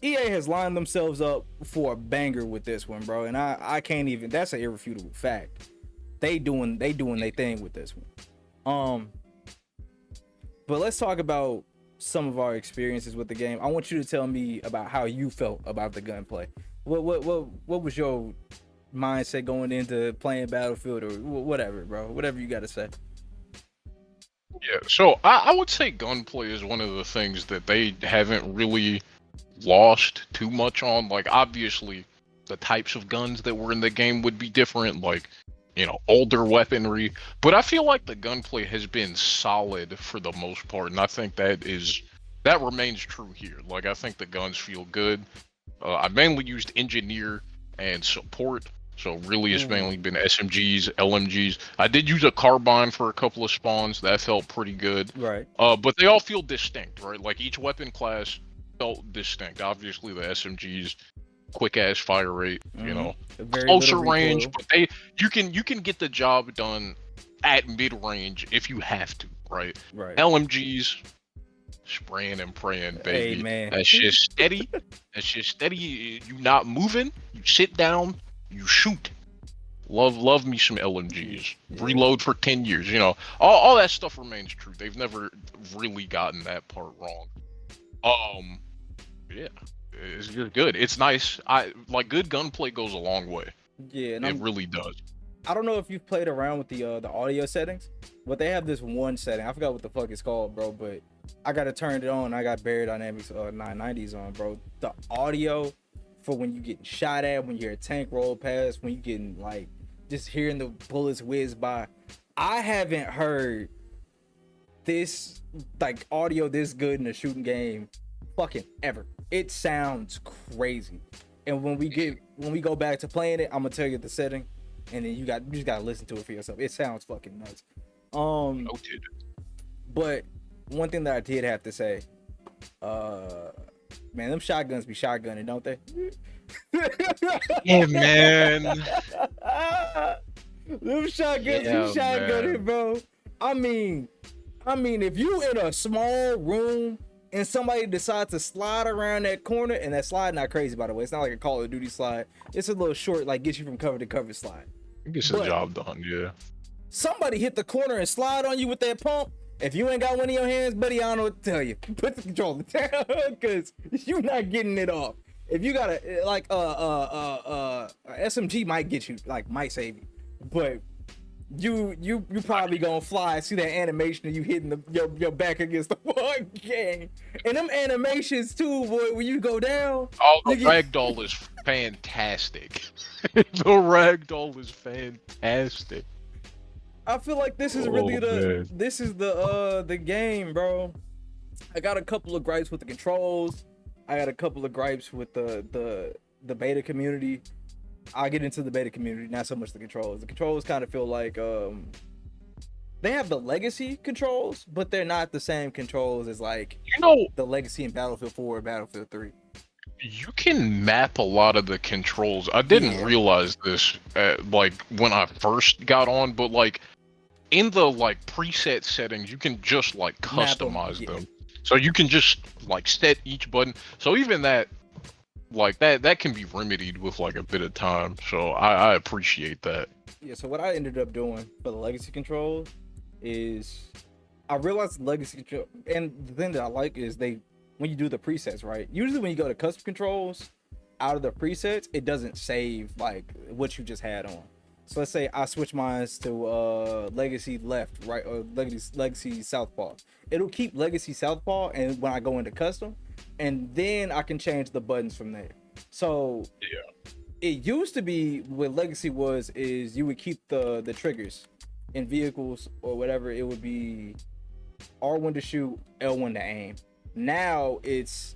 EA has lined themselves up for a banger with this one, bro. And I can't even. That's an irrefutable fact. They doing their thing with this one. Um, but let's talk about some of our experiences with the game. I want you to tell me about how you felt about the gunplay. What was your mindset going into playing Battlefield or whatever, bro? Whatever you got to say. Yeah, so I would say gunplay is one of the things that they haven't really lost too much on. Like, obviously, the types of guns that were in the game would be different, like, older weaponry. But I feel like the gunplay has been solid for the most part, and I think that remains true here. Like, I think the guns feel good. I mainly used engineer and support, so really it's Mm, mainly been SMGs, LMGs. I did use a carbine for a couple of spawns. That felt pretty good. right. But they all feel distinct, right? Like each weapon class felt distinct. Obviously, the SMGs, quick ass fire rate, Mm-hmm. Very little closer range, recoil. but you can get the job done at mid range if you have to, right? Right. LMGs, spraying and praying, Hey baby. man. That's just steady. That's just steady. You not moving. You sit down. You shoot. Love me some LMGs. Yeah. Reload for 10 years. All that stuff remains true. They've never really gotten that part wrong. Um, yeah, it's good. It's nice. I like good gunplay goes a long way. Yeah, and It really does. I don't know if you've played around with the audio settings, but they have this one setting. I forgot what the fuck it's called, bro. But I gotta turn it on. I got Barry Dynamics 990s on, bro. The audio for when you getting shot at, when you hear a tank roll past, when you getting like just hearing the bullets whiz by. I haven't heard this like audio this good in a shooting game fucking ever. It sounds crazy. And when we go back to playing it, I'm gonna tell you the setting, and then you just gotta listen to it for yourself. It sounds fucking nuts. Um, Noted. but one thing that I did have to say, uh, man, them shotguns be shotgunning, don't they? Yeah, man. Them shotguns be Yeah, shotgunning, man. bro. I mean, if you in a small room and somebody decides to slide around that corner, and that slide not crazy by the way, it's not like a Call of Duty slide. It's a little short, like get you from cover to cover slide. It gets the But job done. Yeah. somebody hit the corner and slide on you with that pump. If you ain't got one in your hands, buddy, I don't know what to tell you. Put the controller down, cause you're not getting it off. If you got a like SMG might get you, like might save you, but you probably gonna fly. See that animation of you hitting your back against the wall game, and them animations too, boy. When you go down, Oh, the you get. ragdoll is fantastic. The ragdoll is fantastic. I feel like this is Oh really man. the game, bro. I got a couple of gripes with the controls. I got a couple of gripes with the beta community. I'll get into the beta community, not so much the controls. The controls kind of feel like they have the legacy controls, but they're not the same controls as like You know, the legacy in Battlefield 4 or Battlefield 3. you can map a lot of the controls. I didn't Yeah, realize this like when I first got on, but like in the like preset settings, you can just like map them. customize Yeah, them. So you can just like set each button. So even that like that can be remedied with like a bit of time. So I appreciate that. yeah. So what I ended up doing for the legacy controls is I realized legacy control, and the thing that I like is they when you do the presets, right? Usually when you go to custom controls, out of the presets, it doesn't save like what you just had on. So let's say I switch mine to legacy left, right, or legacy southpaw. It'll keep legacy southpaw, and when I go into custom, and then I can change the buttons from there. So Yeah. it used to be what legacy was is you would keep the triggers in vehicles or whatever. It would be R1 to shoot, L1 to aim. Now it's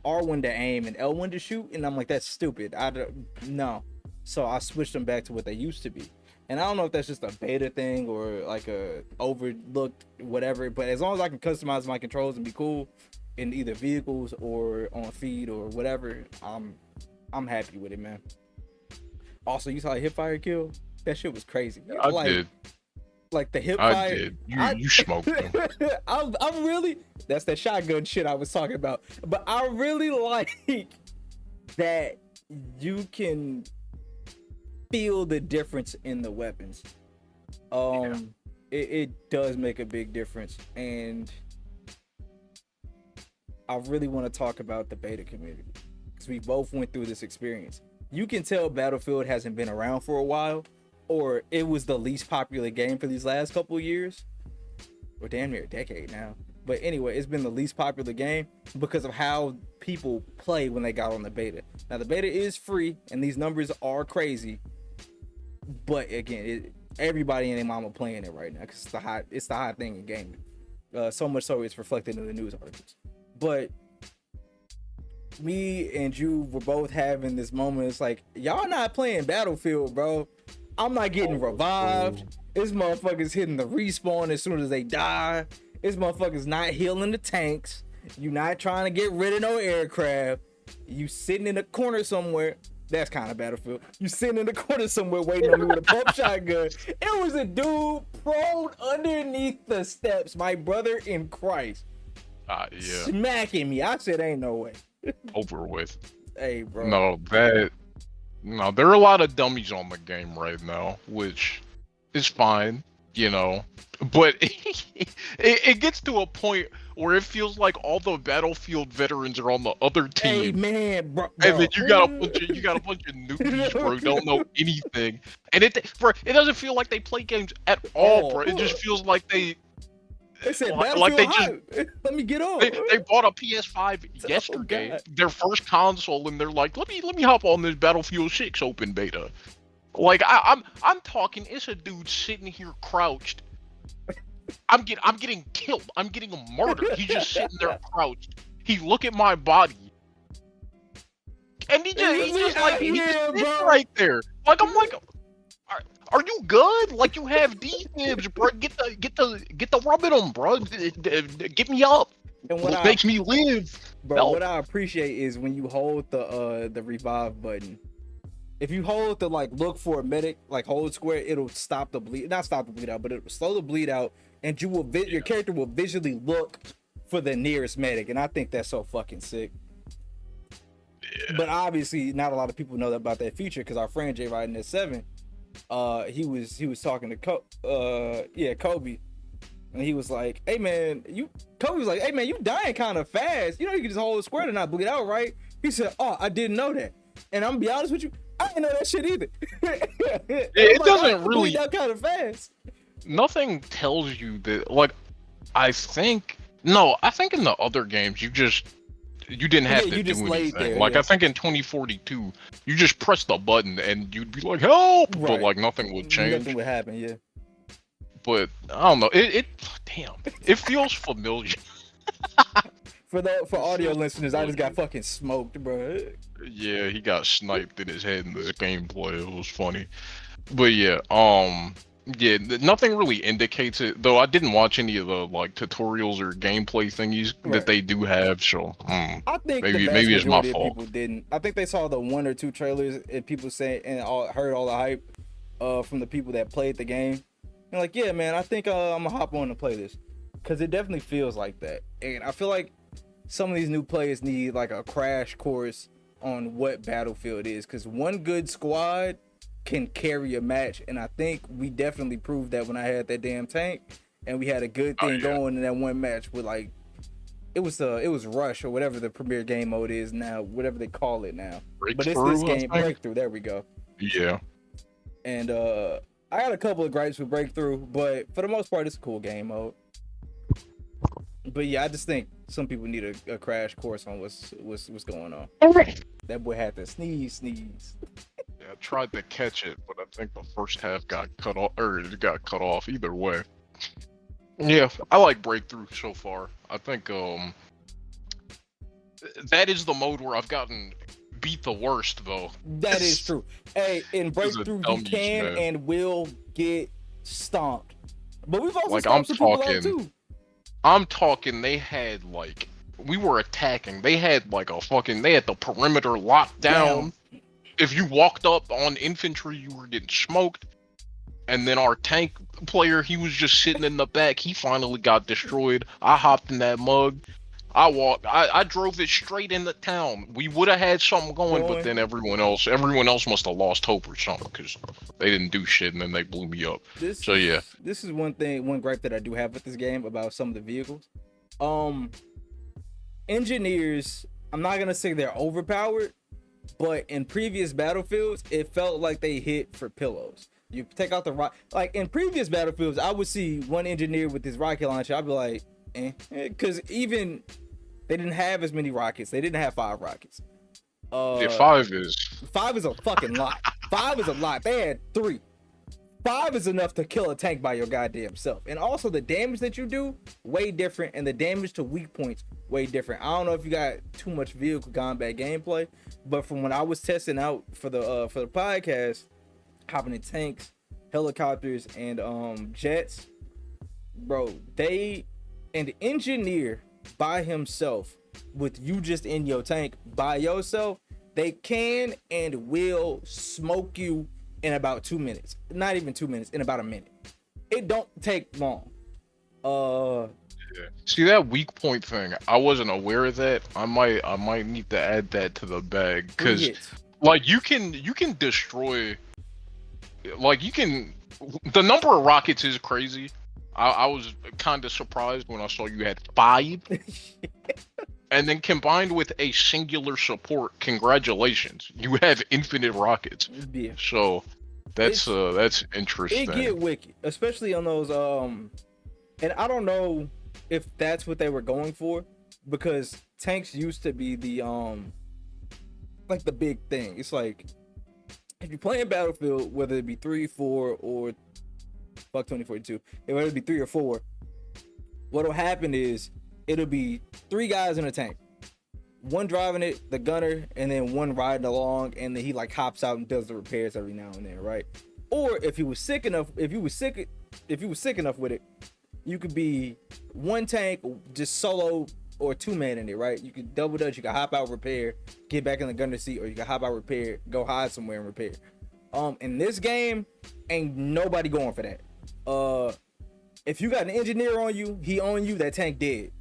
R1 to aim and L1 to shoot, and I'm like, that's stupid. I don't no. So I switched them back to what they used to be. And I don't know if that's just a beta thing or like a overlooked whatever, but as long as I can customize my controls and be cool in either vehicles or on feed or whatever, I'm happy with it, man. Also, you saw a hip fire kill? That shit was crazy. I Like did. like the hip I fire. did. You smoked them. I'm really, that's that shotgun shit I was talking about. But I really like that you can feel the difference in the weapons. It does make a big difference, and I really want to talk about the beta community because we both went through this experience. You can tell Battlefield hasn't been around for a while, or it was the least popular game for these last couple of years, or damn near a decade now. But anyway, it's been the least popular game because of how people play when they got on the beta. Now the beta is free, and these numbers are crazy, but again, everybody and their mama playing it right now because it's the hot thing in gaming. So much so it's reflected in the news articles. But me and you were both having this moment. It's like, y'all not playing Battlefield, bro. I'm not getting revived. This motherfucker's hitting the respawn as soon as they die. This motherfucker's not healing the tanks. You not trying to get rid of no aircraft. You sitting in a corner somewhere. That's kind of Battlefield. You sitting in the corner somewhere waiting on me with a pump shotgun. It was a dude prone underneath the steps, my brother in Christ. Yeah. Smacking me. I said, ain't no way. Over with. Hey, bro. No, there are a lot of dummies on the game right now, which is fine, you know. But it gets to a point where it feels like all the Battlefield veterans are on the other team. Hey, man, bro. And then you got a bunch of newbies, bro, don't know anything. And it doesn't feel like they play games at all, bro. It just feels like they said like they just let me get on. They bought a PS5 yesterday, their first console, and they're like, let me hop on this Battlefield 6 open beta. Like I'm talking, it's a dude sitting here crouched. I'm getting killed. I'm getting murdered. He's just sitting there crouched. He look at my body, and he just right there. Like I'm like, are you good? Like you have defibs, bro. Get the rub in them, bro. Get me up. And what makes me live, bro. No. What I appreciate is when you hold the revive button. If you hold the look for a medic, hold square, it'll stop the bleed. Not stop the bleed out, but it'll slow the bleed out, and your character will visually look for the nearest medic, and I think that's so fucking sick. Yeah. But obviously, not a lot of people know about that feature because our friend J Riding at 7. He was talking to Kobe, and he was like, hey man, Kobe was like, hey man, you dying kind of fast. You know you can just hold a square and not bleed out, right? He said, oh, I didn't know that. And I'm gonna be honest with you, I didn't know that shit either. It doesn't really bleed out kind of fast. Nothing tells you that. I think in the other games you didn't have to do anything. There, I think in 2042, you just press the button and you'd be like, help! Right. But nothing would change. Nothing would happen, yeah. But I don't know. It feels familiar. For audio listeners, I just got fucking smoked, bro. Yeah, he got sniped in his head in this gameplay. It was funny. But yeah, nothing really indicates it, though. I didn't watch any of the tutorials or gameplay thingies that they do have, so I think maybe it's my fault. People didn't. I think they saw the 1 or 2 trailers and people say heard all the hype from the people that played the game. And like, yeah, man, I think I'm gonna hop on and play this because it definitely feels like that. And I feel like some of these new players need a crash course on what Battlefield is, because one good squad can carry a match, and I think we definitely proved that when I had that damn tank and we had a good thing going in that one match with it was Rush or whatever the premier game mode is now, whatever they call it now. But it's this game, Breakthrough. There we go. Yeah. And I got a couple of gripes with Breakthrough, but for the most part, it's a cool game mode. But yeah, I just think some people need a crash course on what's going on. That boy had to sneeze. Yeah, I tried to catch it, but I think the first half got cut off. Either way. Yeah, I like Breakthrough so far. I think that is the mode where I've gotten beat the worst, though. That is true. Hey, in Breakthrough, you can and will get stomped. But we've also stomped some people out too. I'm talking, they had we were attacking. They had they had the perimeter locked down. If you walked up on infantry, you were getting smoked. and then our tank player, he was just sitting in the back. He finally got destroyed. I hopped in that mug. I drove it straight into town. We would have had something going, but then everyone else must have lost hope or something because they didn't do shit, and then they blew me up. So yeah, This is one gripe that I do have with this game about some of the vehicles. Engineers, I'm not gonna say they're overpowered, but in previous battlefields, it felt like they hit for pillows. You take out the rock, like in previous battlefields, I would see one engineer with his rocket launcher. I'd be like, because even they didn't have as many rockets. They didn't have 5 rockets. yeah, five is a fucking lot. 5 is a lot. They had 3. 5 is enough to kill a tank by your goddamn self. And also the damage that you do, way different, and the damage to weak points, way different. I don't know if you got too much vehicle combat gameplay, but from when I was testing out for the podcast, hopping in tanks, helicopters, and jets, bro, an engineer by himself, with you just in your tank by yourself, they can and will smoke you in about 2 minutes. Not even 2 minutes, in about a minute. It don't take long. Yeah. See that weak point thing? I wasn't aware of that. I might need to add that to the bag because, like, you can destroy, like, you can. The number of rockets is crazy. I was kind of surprised when I saw you had 5. And then combined with a singular support, congratulations, you have infinite rockets. Yeah. So that's interesting. It get wicked, especially on those and I don't know if that's what they were going for, because tanks used to be the like the big thing. It's like if you're playing Battlefield, whether it be 3, 4, or fuck 2042, whether it be 3 or 4, what'll happen is it'll be 3 guys in a tank, one driving it, the gunner, and then one riding along, and then he like hops out and does the repairs every now and then, right? Or if you was sick enough with it, you could be one tank, just solo, or 2-man in it, right? You could double dutch, you can hop out, repair, get back in the gunner seat, or you can hop out, repair, go hide somewhere and repair. In this game, ain't nobody going for that. If you got an engineer on you, he on you, that tank dead.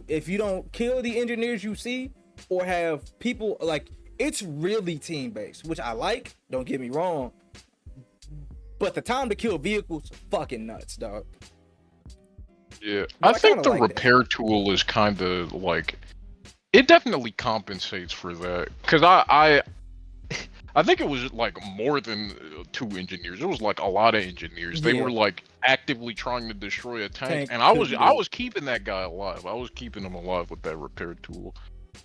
If you don't kill the engineers you see, or have people, like, it's really team based, which I like, don't get me wrong, but the time to kill vehicles, fucking nuts, dog. Yeah, I think the repair tool is kind of like, it definitely compensates for that, because I think it was like more than 2 engineers. It was like a lot of engineers. They were like actively trying to destroy a tank, and I was keeping that guy alive. I was keeping him alive with that repair tool.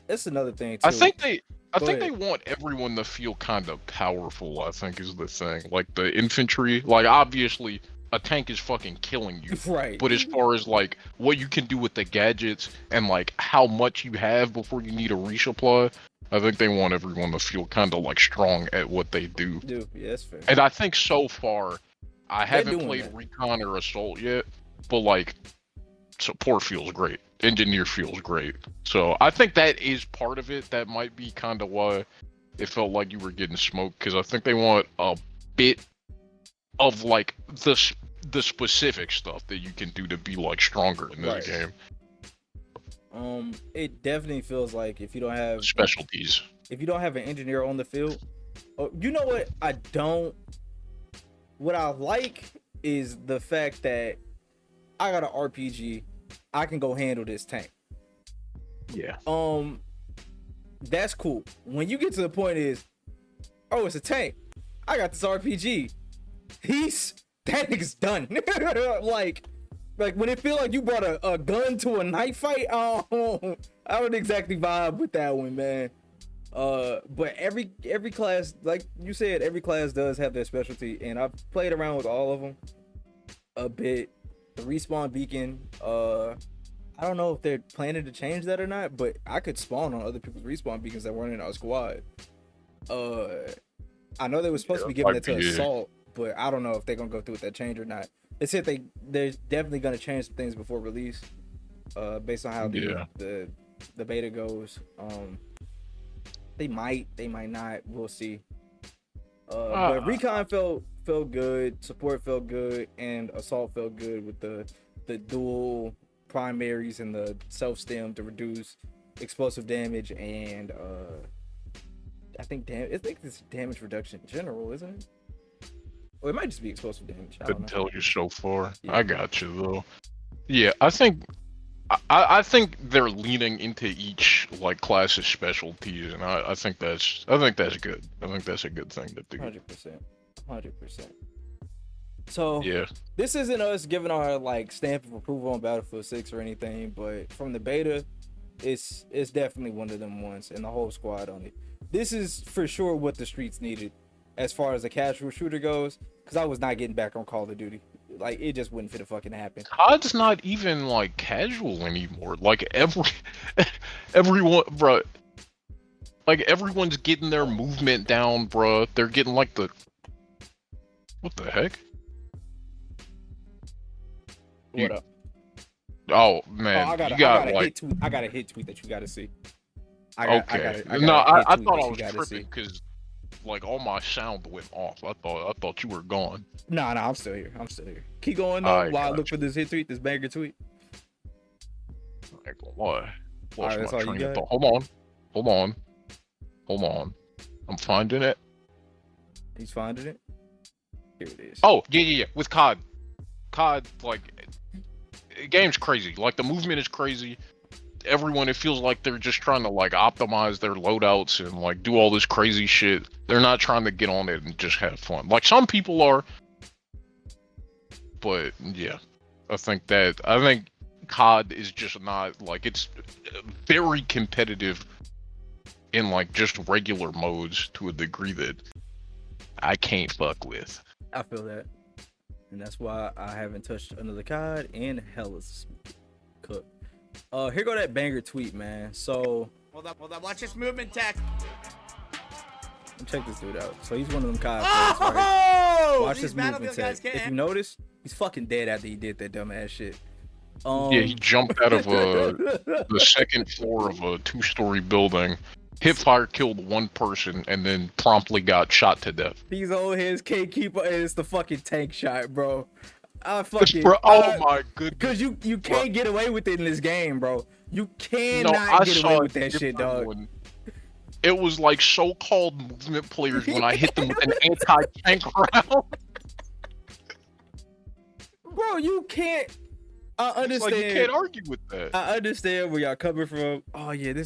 That's another thing too. I think they want everyone to feel kind of powerful, I think is the thing. Like the infantry, like obviously a tank is fucking killing you. Right. But as far as like what you can do with the gadgets and like how much you have before you need a resupply, I think they want everyone to feel kind of like strong at what they do. Yeah, that's fair. And I think so far, I haven't played Recon or Assault yet, but like support feels great. Engineer feels great. So I think that is part of it. That might be kind of why it felt like you were getting smoked, because I think they want a bit of like the specific stuff that you can do to be like stronger in this game. It definitely feels like if you don't have specialties, if you don't have an engineer on the field, you know what what I like is the fact that I got an RPG, I can go handle this tank. Yeah. That's cool. When you get to the point is, oh, it's a tank, I got this RPG, that nigga's done. Like when it feel like you brought a gun to a knife fight, I don't exactly vibe with that one, man. But every class, like you said, every class does have their specialty, and I've played around with all of them a bit. The respawn beacon, I don't know if they're planning to change that or not, but I could spawn on other people's respawn beacons that weren't in our squad. I know they were supposed to be giving that to Assault, but I don't know if they're gonna go through with that change or not. They said they're definitely gonna change some things before release, based on how the beta goes. They might not. We'll see. But Recon felt felt good, support felt good, and assault felt good with the dual primaries and the self stem to reduce explosive damage and I think it's damage reduction in general, isn't it? Or it might just be explosive damage. I don't Couldn't know. tell you so far. Yeah. I got you though. Yeah, I think they're leaning into each like class's specialties, and I think that's good. I think that's a good thing to do. 100%. 100%. So Yeah. this isn't us giving our like stamp of approval on Battlefield 6 or anything, but from the beta, it's definitely one of them ones, and the whole squad on it. This is for sure what the streets needed as far as a casual shooter goes, because I was not getting back on Call of Duty. Like, it just wouldn't fit a fucking happen. COD's not even like casual anymore. Like everyone, bro. Like everyone's getting their movement down, bro. They're getting like the what the heck? What up? Oh man, I got a hit tweet that you gotta see. I thought I was tripping see. because like all my sound went off. I thought you were gone. Nah, I'm still here. Keep going though while I look for this hit tweet, this banger tweet. I ain't gonna lie. Alright, that's all you got? Hold on. I'm finding it. He's finding it. Here it is. Oh yeah. With COD, like game's crazy. Like the movement is crazy. Everyone, it feels like they're just trying to like optimize their loadouts and like do all this crazy shit. They're not trying to get on it and just have fun. Like some people are, but yeah, I think COD is just not like, it's very competitive in like just regular modes to a degree that I can't fuck with. I feel that, and that's why I haven't touched another COD in Hellas cooked. Here go that banger tweet, man. So hold up, watch this movement tech. Check this dude out. So he's one of them COD players, right? Watch this movement tech. If you notice, he's fucking dead after he did that dumbass shit. Yeah, he jumped out of the second floor of a 2-story building. Hipfire killed one person and then promptly got shot to death. These old heads can't keep up. It's the fucking tank shot, bro. I fucking. Oh my goodness. Because you can't get away with it in this game, bro. You cannot get away with that shit, dog. It was like so-called movement players when I hit them with an anti-tank round. Bro, you can't. I understand. Like, you can't argue with that. I understand where y'all coming from. Oh yeah,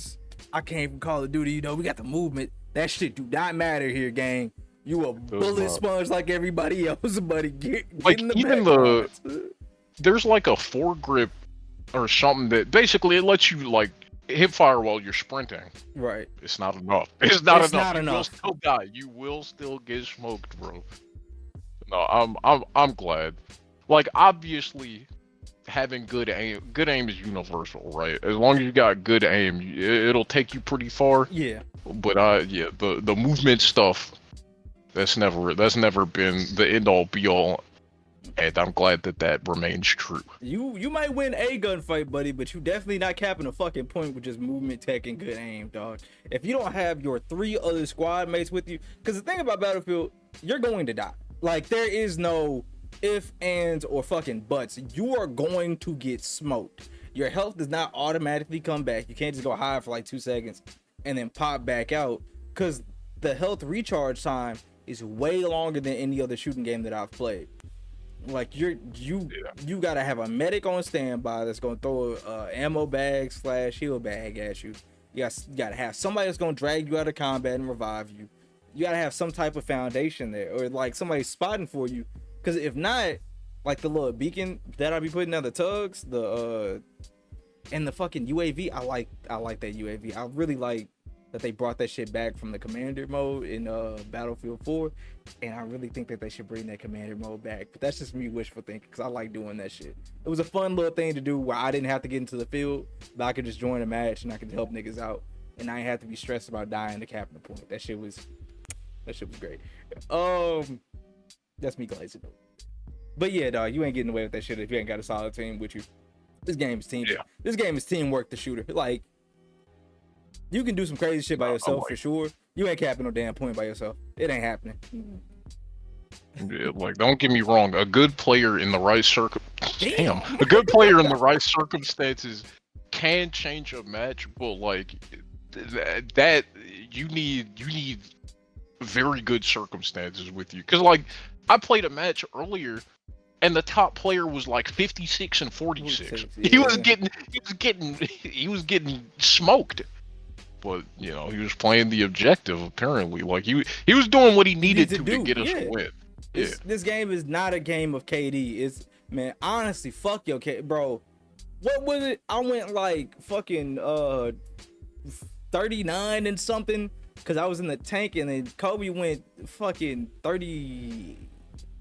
I came from Call of Duty. You know, we got the movement. That shit do not matter here, gang. You a bullet sponge like everybody else, buddy. Get like in the even there's like a foregrip or something that basically it lets you like hip fire while you're sprinting. Right. It's not enough. It's not enough. Not you enough. will still die. You will still get smoked, bro. No, I'm glad. Like obviously, having good aim is universal, right? As long as you got good aim, it'll take you pretty far. Yeah. But yeah, the movement stuff. That's never been the end all be all, and I'm glad that remains true. You might win a gunfight, buddy, but you definitely not capping a fucking point with just movement tech and good aim, dog. If you don't have your 3 other squad mates with you, because the thing about Battlefield, you're going to die. Like there is no if, ands, or fucking buts. You are going to get smoked. Your health does not automatically come back. You can't just go high for like 2 seconds and then pop back out, because the health recharge time is way longer than any other shooting game that I've played. Like you gotta have a medic on standby that's gonna throw a ammo bag / heal bag at you. You gotta have somebody that's gonna drag you out of combat and revive you. You gotta have some type of foundation there, or like somebody spotting for you. Because if not, like the little beacon that I be putting on the tugs, and the fucking UAV, I like that UAV. I really like that they brought that shit back from the commander mode in Battlefield 4, and I really think that they should bring that commander mode back. But that's just me wishful thinking, because I like doing that shit. It was a fun little thing to do where I didn't have to get into the field, but I could just join a match and I could help niggas out, and I didn't have to be stressed about dying to cap the point. That shit was great. That's me glazing. But yeah, dog, you ain't getting away with that shit if you ain't got a solid team with you. This game is team. Yeah. This game is teamwork. The shooter, like, you can do some crazy shit by yourself for sure. You ain't capping no damn point by yourself. It ain't happening. Yeah, like don't get me wrong, a good player in the right Damn. a good player in the right circumstances can change a match, but like that you need very good circumstances with you. Cause like I played a match earlier and the top player was like 56 and 46. 46, He was yeah. getting smoked. But he was playing the objective apparently. Like he was doing what he needed needs to get us yeah. a win. Yeah. This game is not a game of KD. It's, man, honestly, fuck your KD, bro. What was it? I went like fucking 39 and something because I was in the tank, and then Kobe went fucking 30.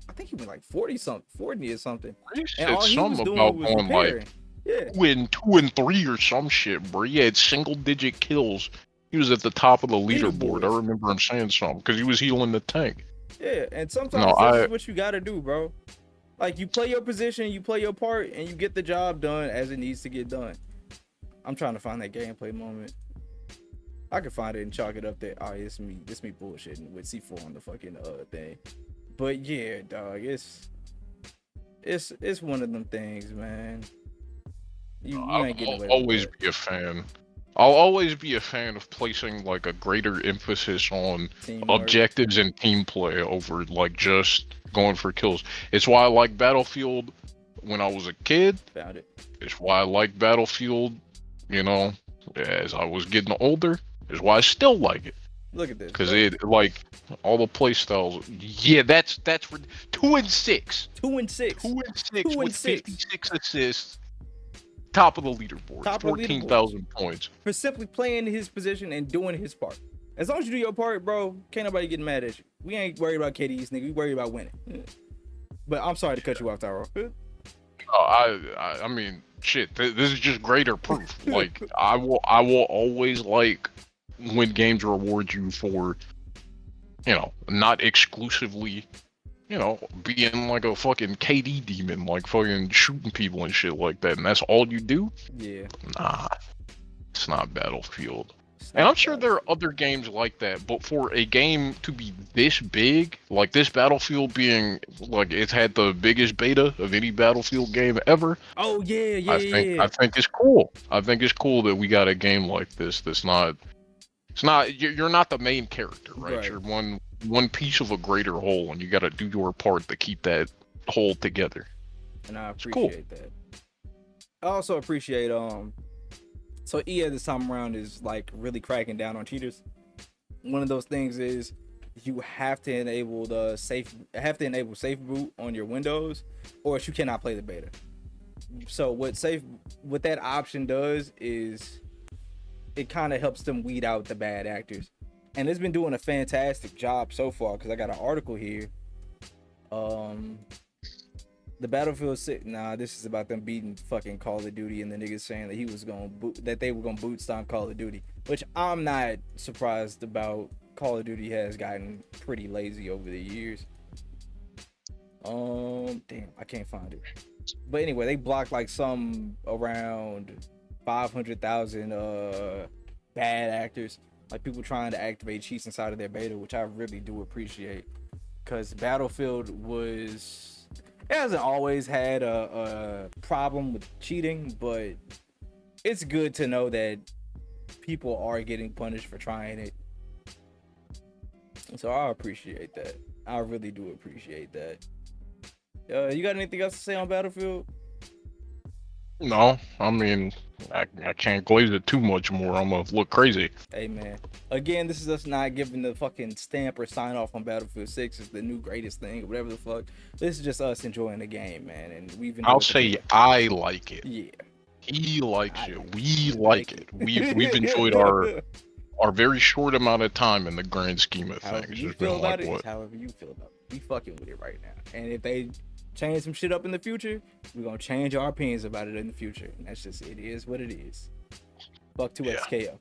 I think he went like 40 something, 40 or something. He And said all he was something doing about was going repairing. like Yeah. 2 and 3 or some shit, bro. He had single digit kills. He was at the top of the leaderboard. I remember him saying something because he was healing the tank. Yeah, and No, sometimes this is what you gotta do, bro. Like, you play your position, you play your part, and you get the job done as it needs to get done. I'm trying to find that gameplay moment. I can find it and chalk it up there. Oh, it's me bullshitting with C4 on the fucking thing. But yeah, dog, it's one of them things, man. You ain't getting away I'll with always that. be a fan. I'll always be a fan of placing like a greater emphasis on Teamwork. objectives and team play over like just going for kills. It's why I like Battlefield when I was a kid. Found it. It's why I like Battlefield, as I was getting older. It's why I still like it. Look at this. Because it like all the play styles. Yeah, that's 2 and 6. 2 and 6. 2 and 6 2 and with 6. 56 assists. Top of the leaderboard. Top of the 14,000 points. For simply playing his position and doing his part. As long as you do your part, bro, can't nobody get mad at you. We ain't worried about KD's, nigga. We worried about winning. But I'm sorry to cut you off, Tyro. I mean, shit. This is just greater proof. Like I will always like when games reward you for, not exclusively, being like a fucking KD demon, like fucking shooting people and shit like that, and that's all you do. Yeah. Nah, it's not Battlefield. And I'm sure there are other games like that, but for a game to be this big, like this Battlefield being, like, it's had the biggest beta of any Battlefield game ever. Oh yeah. I think it's cool. I think it's cool that we got a game like this that's not. It's not. You're not the main character, right? You're one piece of a greater whole, and you got to do your part to keep that whole together. And I appreciate that. I also appreciate so EA this time around is like really cracking down on cheaters. One of those things is you have to enable safe boot on your Windows, or else you cannot play the beta. So what that option does is it kind of helps them weed out the bad actors, and it's been doing a fantastic job so far. Because I got an article here. The Battlefield 6. Nah, this is about them beating fucking Call of Duty, and the niggas saying that they were gonna boot stomp Call of Duty, which I'm not surprised about. Call of Duty has gotten pretty lazy over the years. Damn, I can't find it. But anyway, they blocked like some around 500,000 bad actors, like people trying to activate cheats inside of their beta, which I really do appreciate, because Battlefield hasn't always had a problem with cheating, but it's good to know that people are getting punished for trying it. So I appreciate that. I really do appreciate that. You got anything else to say on Battlefield? No, I mean, I can't glaze it too much more. I'm gonna look crazy. Hey man, again, this is us not giving the fucking stamp or sign off on Battlefield 6 is the new greatest thing or whatever the fuck. This is just us enjoying the game, man, and I'll say I like it. Yeah, he likes it. We like it. We've enjoyed our very short amount of time in the grand scheme of things. However you feel about it, however you feel about it. We fucking with it right now, and if they change some shit up in the future, we're gonna change our opinions about it in the future. And that's just, it is what it is. Fuck 2XKO.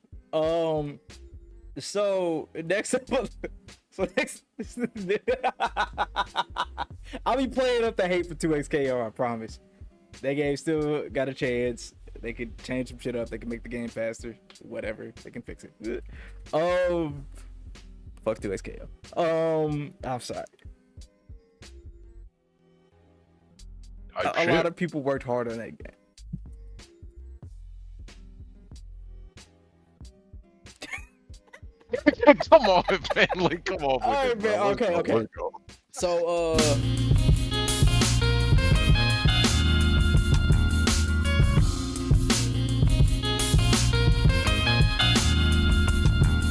So next I'll be playing up the hate for 2XKO, I promise. That game still got a chance. They could change some shit up, they can make the game faster, whatever, they can fix it. Fuck 2XKO. I'm sorry. A lot of people worked hard on that game. Come on, man. Like, come on. All right, man. Okay. So,